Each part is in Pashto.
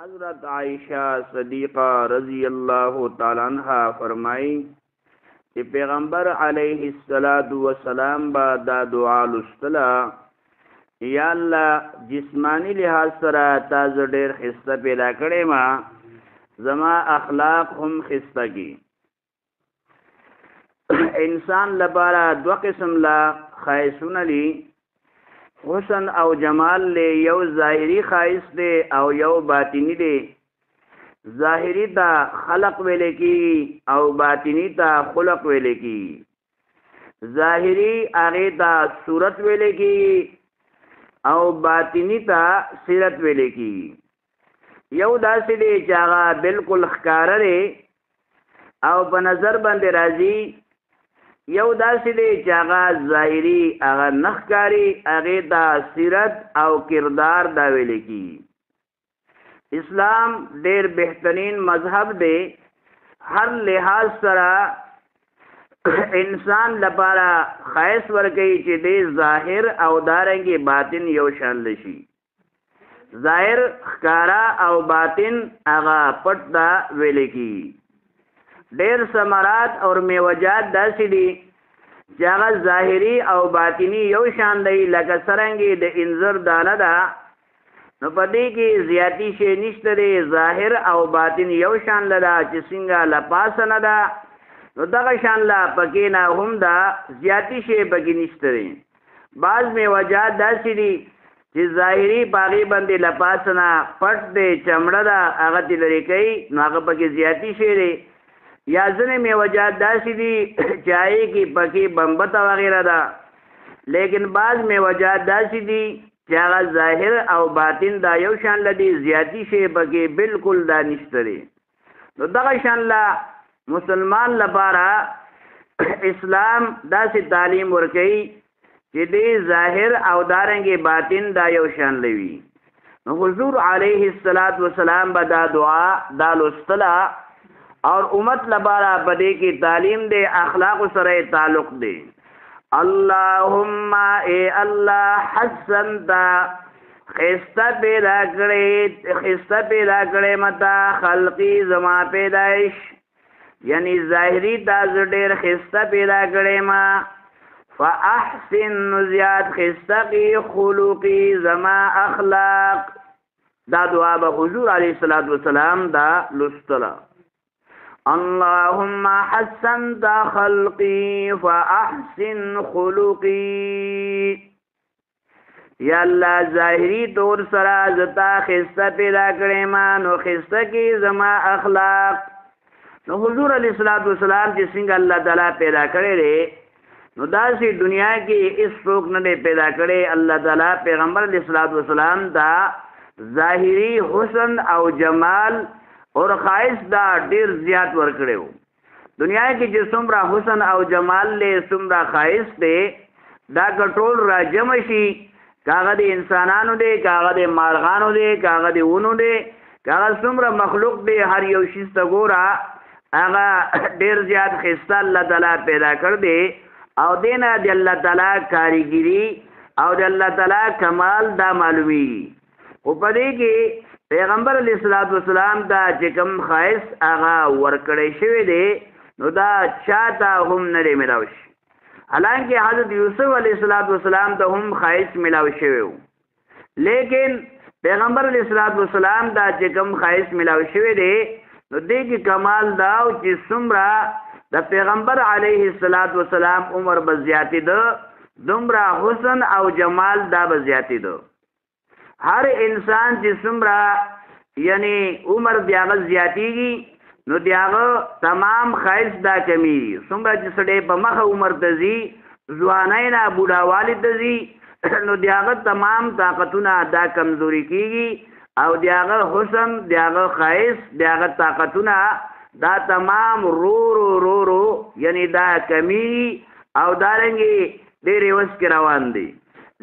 حضرت عائشہ صدیقہ رضی اللہ تعالی عنہ فرمائی کہ پیغمبر علیہ السلام با دا دعا لستلا یا الله جسمانی لحاظ سره تاسو ډېر خسته پیدا کړې ما زما اخلاق هم خسته کی انسان لپاره دو قسم لا خایسون لی حسن او جمال لی یو ظاهری خایس دی او یو باطنی دی ظاهری تا خلق ویلے کی او باطنی تا خلق ویلے کی ظاهری آغی تا صورت ویلے کی او باطنی تا سیرت ویلے کی یو داسی دی چاگا بالکل خکار دی او په نظر باندې راځي یو داسی دی چاگا ظاهری اغا نخکاری اغی تا سیرت او کردار دا ویلے کی اسلام ډیر بهترین مذهب دی هر لحاظ سره انسان لپاره خیس ورکوي چې دی ظاهر او دارنګي باطن یو شان لشي ظاهر ښکارا او باطن هغه پټ دا ویل کی ډیر ثمرات او میوجات داسې دي چې هغه ظاهري او باطنی یو شان دی لکه څرنګه د انځر دانه ده نو پدې کې زیاتی شی نشته دی ظاهر او باطن یو شان لدا چې څنګه لپاس نه ده نو دغه شان لا پکې نه هم دا زیاتی شی پکې نشته دی بعض میوجات داسې دي چې ظاهري باغی باندې لپاس نه پټ دی چمړه ده هغه دې لري کوي نو هغه پکې زیاتی شی دی یا ځنې میوجات داسې دي چې هغې کې پکې بمبته وغیره ده لیکن بعض میوجات داسې دي چې هغه ظاهر او باطن دا یو شان لدی زیاتی شی پکې بالکل دا نشته دی نو دغه شان لا مسلمان لپاره اسلام داسې تعلیم ورکوي چې دی ظاهر او دارنګ باطن دا یو شان لوي نو حضور علیه السلام به دا دعا دا لستلا اور امت لپاره په دې کې تعلیم دی اخلاق سره تعلق دی اللهم اے اللہ حسنتا خسته پیدا کړې متا خلقی زما پیدائش یعنی ظاهری تاز ډېر خسته پیدا کړې ما فاحسن زیاد خسته کی خلقی زما اخلاق دا دعا به حضور علیه السلام دا لستلا اللهم حسنت خلقی فاحسن خلقی یا الله ظاهری طور سره زتا خسته پیدا کړې ما نو خسته کی زما اخلاق نو حضور علیہ السلام چې څنګه الله تعالی پیدا کړی دی نو داسې دنیا کې هیڅ څوک نه پیدا کړی الله تعالی پیغمبر علیہ السلام دا ظاهری حسن او جمال اور خواهش دا ډیر زیات ورکړو دنیا کې چې څومره حسن او جمال له څومره خواهش دی دا ټول را جمع شي کاغه د انسانانو دی کاغه د مارغانو دی کاغه د ونو دی کاغه څومره مخلوق دی هر یو شي ستګورا هغه ډیر زیات خسته الله تعالی پیدا کړ دی او دینه د الله تعالی کاریګری او د الله تعالی کمال دا معلومی او پدې کې پیغمبر علیہ السلام دا چې کوم خواهش هغه ورکړی شوی دی نو دا چاته هم نه ملاوي حالانکه حضرت یوسف علیہ السلام ته هم خواهش ملاوي شوی لیکن پیغمبر علیہ السلام دا چې کوم خواهش ملاوي شوی دی نو دې کې کمال دا او چې څومره د پیغمبر علیہ السلام عمر بزیاتی ده دومره حسن او جمال دا بزیاتی ده هر انسان چې څومره یعنی عمر دیاغه زیاتیږي نو دیاغه تمام خواهش دا کمی څومره چې سړی په مخه عمر ته ځي ځوانۍ نه بوډاوالي ته ځي نو دیاغه تمام طاقتونه دا کمزوري کیږي او دیاغه حسن دیاغه خواهش دیاغه طاقتونه دا تمام رو یعنی دا کمی او دارنګي ډېر وس کې روان دي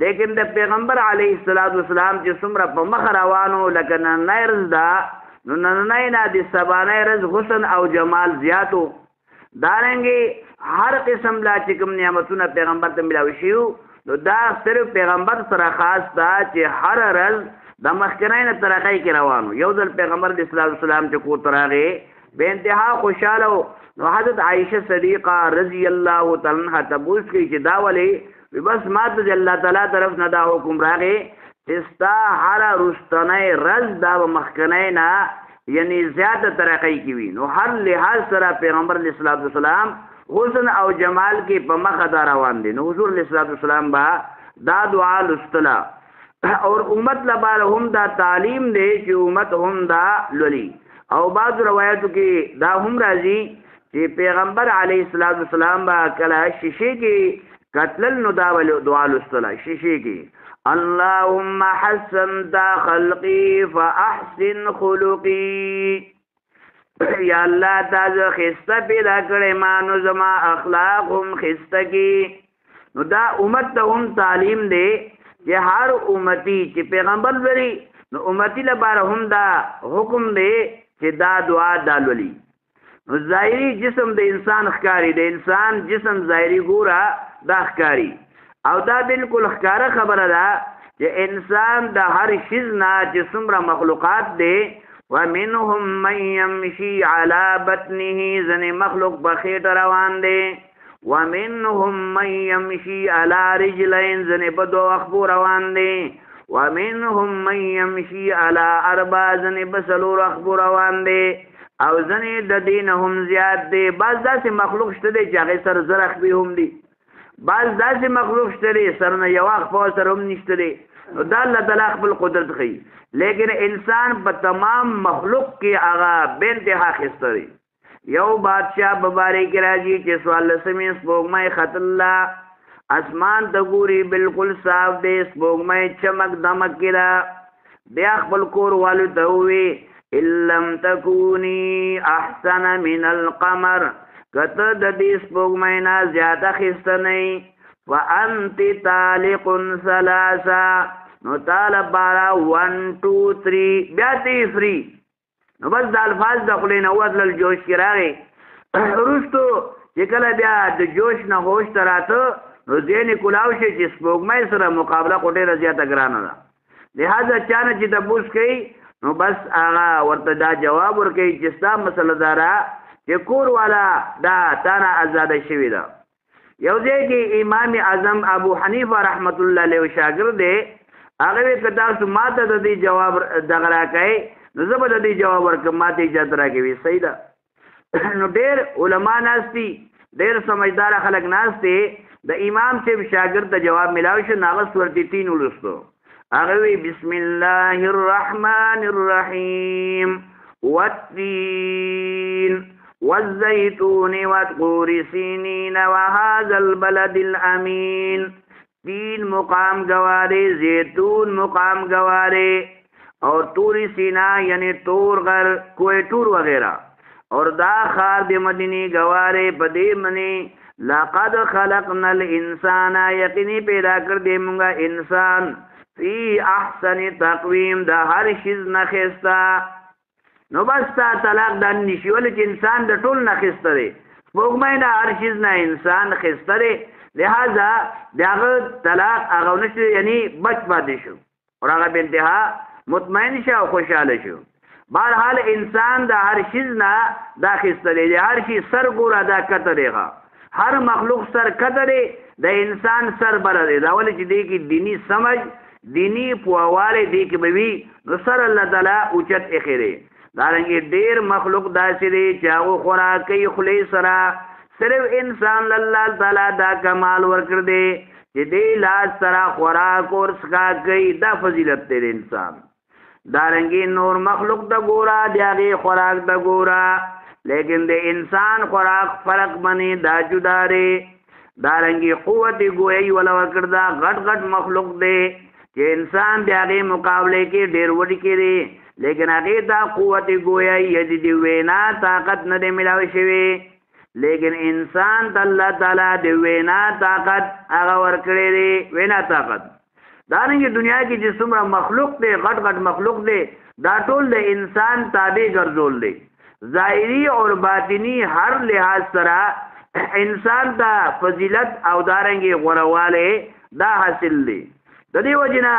لیکن د پیغمبر علیه السلام چې څومره په مخ روانو لکه نننۍ ورځ ده نو نننۍ نه د سبانۍ ورځ حسن او جمال زیاتو دارنګې هر قسم لا چې کوم نعمتونه پیغمبر ته ملاوي شي نو دا صرف پیغمبر سره خاص ده چې هر ورځ د مخکنۍ نه ترقی کې روانو. یو ځل پیغمبر اسلام والسلام چې کو تراغه به انتها خوشاله نو حضرت عائشه صدیقه رضی الله تعالی عنها تبوس کی چې دا ولې بس ماته الله تعالی طرف نه دا حکم راغی چې ستا هر رستنی رز دا مخکنۍ نه یعنی زیاده ترقی کی وی. نو هر لحاظ سره پیغمبر اسلام والسلام حسن او جمال کې په مخه دا روان دي. نو حضور اسلام والسلام با دا دعا لستلا اور امت لپاره هم دا تعلیم دی چې امت هم دا لولي. او بعض روایتو کې دا هم راځي چې پیغمبر علیه الصلاۃ والسلام با کله شیشه کې قتل نو دا دعا لستلا شیشه کې اللهم حسنت خلقی فاحسن خلقی. یا الله تاسو خسته پیدا کړې ما نو زما اخلاق هم خسته کی. نو دا امت ته هم تعلیم دی چې هر امتی چې پیغمبر لري نو امتی لپاره هم دا حکم دی چې دا دعا دالولي. نو ظاهري جسم د انسان ښکاری د انسان جسم ظاهري ګورا دا ښکاری او دا بالکل ښکاره خبره ده چې انسان د هر شیز نه چې څومره مخلوقات دي ومنهم من يمشي على بطنه ځنې مخلوق په خېټه روان دي ومنهم من يمشي على رجلين ځنې په دوه اخبو روان دي ومنهم من يمشي على اربع ځنې په څلورو اخبو روان دي او ځنې د دین هم زیات دي. بعض داسې مخلوق شته دی چې هغې سره زر اخبې هم دي. بعض داسې مخلوق شته دی سر نه یو اخبه سره هم نشته دی. نو دا الله تعالی خپل قدرت ښیي. لیکن انسان په تمام مخلوق کې هغه بے انتها ښایسته دی. یو بادشاہ په باره کې راځي چې څوارلسمې سپوږمۍ ختله اسمان ته ګوري بالکل صاف دی سپوږمۍ چمک دمک کې ده. بیا خپل کور والو ته ووایي ان لم تکونی احسن من القمر کته د دې سپوږمۍ نه زیاته ښایسته نه وانت طالق ثلاثه نو تعالی بارا 1 2 3 بیا تی فری. نو بس د الفاظ د خلې نه وتلل جوش کې راغی. وروستو چې کله بیا د جوش نه هوش ته راته نو ځینې کلاو شي چې سپوږمۍ سره مقابله خو ډېره زیاته ګرانه ده. لهذا چا نه چې تپوس کوي نو بس هغه ورته دا جواب ورکوي چې ستا مسله داره چې کور والا دا تانه آزاده شوې ده. یو ځای کې امام اعظم ابو حنیفه رحمت الله علیه شاګرد دی هغه وی که تاسو ماته د دې جواب دغه راکوئ نو زه به د دې جواب ورکړم ماته اجازه راکوي. صحیح ده. نو ډېر علما ناست دي ډېر سمجدار خلک ناست دي. د امام صاحب شاګرد ته جواب ملاو شو نو هغه سورت 3 ولوستو. هغه وی بسم الله الرحمن الرحیم والتین والزیتون والطور سینین وهذا البلد الامین. تین مقام گوارے زیتون مقام گوارے اور توری سینا یعنی تور غر کوئی ٹور وغیرہ اور دا خار دی مدینی گوارے پدی منی لقد خلقنا الانسان یقینی پیدا کر دے منگا انسان فی احسن تقویم دا هر شیز نخستا. نو بس تا طلاق دا نشی ولی چې انسان دا ټول نخستا دے سپوږمۍ نه هر شیز نه انسان خستا دے. لہذا داغه طلاق هغه نشي یعنی بچ پاتې شو او هغه به انتها مطمئن شو او خوشاله شو. بهرحال انسان د هر شیز نه دا خسته دی هر شي سر ګوره دا کته دی هر مخلوق سر کته دی د انسان سر بر دی دا ولې چې دی کې دینی سمج دینی پوواله دی کې به وي نو سر الله تعالی اوچت اخره. دارنګه ډیر مخلوق داسې دی چې هغه خوراکي خلی سره صرف انسان الله تعالی دا کمال ورکړ دی چې دی لاس سره خوراک اور سکا کوي دا فضیلت دی انسان. دارنګي نور مخلوق د ګورا دیغه خوراک د ګورا لیکن د انسان خوراک فرق منی دا جدا دی. دارنګي قوت ګوئی ولا ورکړ دا غټ غټ مخلوق دی چې انسان دیغه مقابله کې ډیر وړي کړي لیکن هغه دا قوت ګوئی یدي وینا طاقت نه دی ملاوي شوی. لیکن انسان ته الله تعالی د وینا طاقت هغه ورکړي دی وینا طاقت. دارنګه دنیا کې چې څومره مخلوق دی غټ غټ مخلوق دی دا ټول د انسان تابع ګرځول دی. ظاهری او باطنی هر لحاظ سره انسان ته فضیلت او دارنګه غورواله دا حاصل دی. د دې وجنه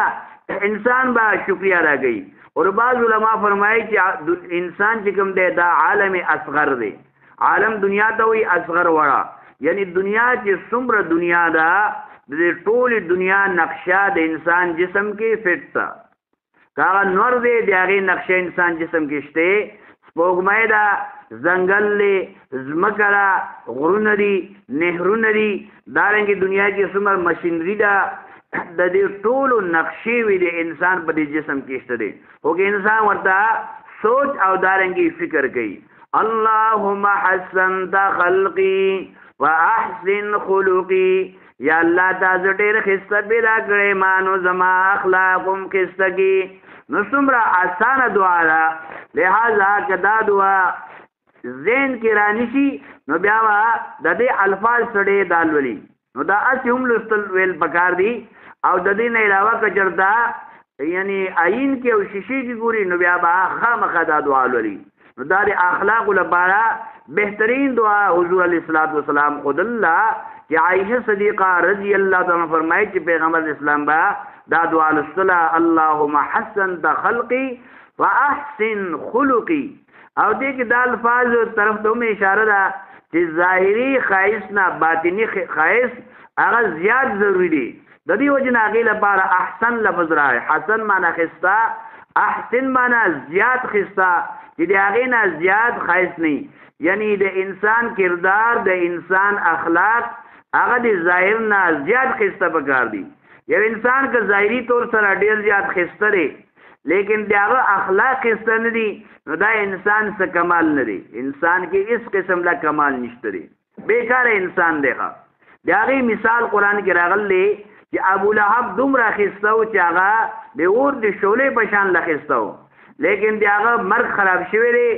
انسان با شکریہ ادا کوي. اور بعض علما فرمایي چې انسان چې کوم دی دا عالم اصغر دی. عالم دنیا ته وي اصغر وړه، یعنی دنیا چې څومره دنیا ده د ټول دنیا نقشه د انسان جسم کې فټ ده. کاغه نور دی د هغې نقشه انسان جسم کې شته. سپوږمۍ ده، ځنګل دی، ځمکه ده، غرونه دي، نهرونه دي، دارنګې دنیا کې څومره مشینري ده د دې ټولو نقشې وي د انسان په دې جسم کې شته دی. خو که انسان ورته سوچ او دارنګې فکر کوي. اللهم حسنت خلقي واحسن خلقي، یا الله تاسو ډېر ښایسته پیدا کړی ما، نو زما اخلاق هم ښایسته کړي. نو څومره اسانه دعا ده، لہذا که دا دعا ذهن کې رانشي نو بیا به د دې الفاظ سړی دا لولي. نو دا هسې هم لوستل ویل پکار دي. او د دې نه علاوه که چېرته یعنی عین کې او شیشې کې ګوري نو بیا به خامخا دا دعا لولي. نو دا د اخلاقو لپاره بهترین دعا حضور علیه الصلاۃ والسلام خود الله چې عائشه صدیقه رضی الله تعالی فرمایي چې پیغمبر اسلام با دا دعا لستله، اللهم حسنت خلقي واحسن خلقي. او دې کې دا الفاظ طرف ته هم اشاره ده چې ظاهري ښایست نه باطني ښایست هغه زیات ضروری دی. د دې وجه نه هغې لپاره احسن لفظ راغی. حسن معنا ښایسته، احسن معنا زیات ښایسته، چې د هغې نه زیات ښایست نه، یعنی د انسان کردار د انسان اخلاق هغه د ظاهر نه زیات ښایسته پکار دي. یو انسان که ظاهري طور سره ډېر زیات ښایسته دی لیکن د هغه اخلاق ښایسته نه دي نو دا انسان څه کمال نه دی. انسان کې هېڅ قسم له کمال نشته دی، بیکاره انسان دی. د هغې مثال قرآن کې راغلی چې ابو لهب دومره ښایسته و چې هغه د اور د شعلې په شان له ښایسته و، لیکن د هغه مرګ خراب شوی دی.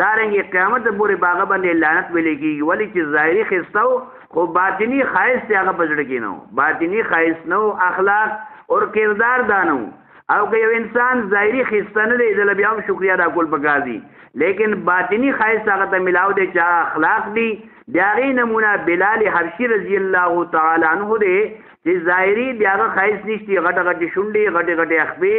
دارنګې قیامت پورې په هغه باندې لعنت ویلی کېږي، ولې چې ظاهري ښایسته و خو باطني ښایست هغه په زړه کې نه و، باطني ښایست نه و، اخلاق اور کردار دا نه و. او که یو انسان ظاهري ښایسته نه دی دله بیا هم شکریه ادا کول پکار دي، لیکن باطني ښایست هغه ته ملاو دی چې هغه اخلاق دي. د هغې نمونه بلال حبشي رضی الله تعالی عنه دی چې ظاهري د هغه ښایست نشتي، غټه غټې شونډې، غټې غټې اخبې،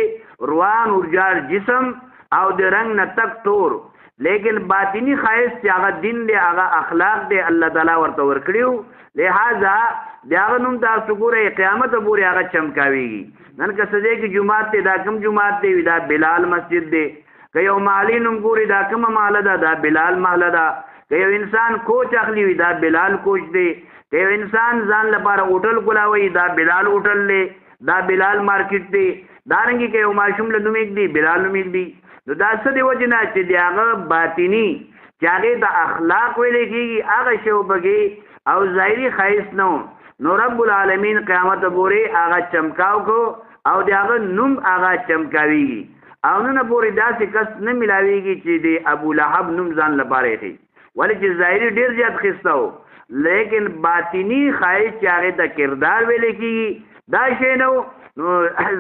روان ورجار جسم او د رنګ نه تک تور، لیکن باطنی ښایست چې هغه دین دی، هغه اخلاق دی، الله تعالی ورته ورکړي. لہذا د هغه نوم تاسو ګورئ قیامت پورې هغه چمکاویږي. نن که څه دی کې جومات دی، دا کوم جومات دی؟ دا بلال مسجد دی. که یو محلې نوم ګوري دا کومه محله ده؟ دا بلال محله ده. که یو انسان کوچ اخلي وي دا بلال کوچ دی. که یو انسان ځان لپاره هوټل کولاوي دا بلال هوټل دی، دا بلال مارکیټ دی. دارنګې که یو ماشوم له نوم ایږدي بلال نوم ایږدي. نو دا څه دی وجه نه چې د هغه باطني چې هغې ته اخلاق ویلی کېږي هغه شی وبږي او ظاهري ښایست نه و. نو رب العالمین قیامت پورې هغه چمکاو کو او د هغه نوم هغه چمکاویږي. او نن پورې داسې کس نه ملاویږي چې د ابو لهب نوم ځان لپاره یې ولې چې ظاهري ډېر زیات ښایسته و، لیکن باطني ښایست چې هغې ته کردار ویلی کېږي دا شی نه و. نو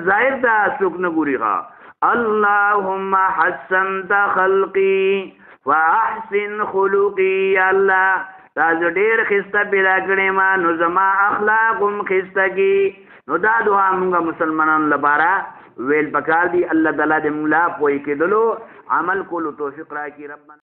ظاهر ته څوک نه ګوري. اللهم حسنت خلقي واحسن خلقي، یا الله تاسو ډېر ښایسته پیدا کړی ما، نو زما اخلاق هم ښایسته کړي. نو دا دعا موږ مسلمانانو لپاره ویل پکار دي. الله تعالی دې موږ لا پوهې کېدلو عمل کولو توفیق راکړي. ربنا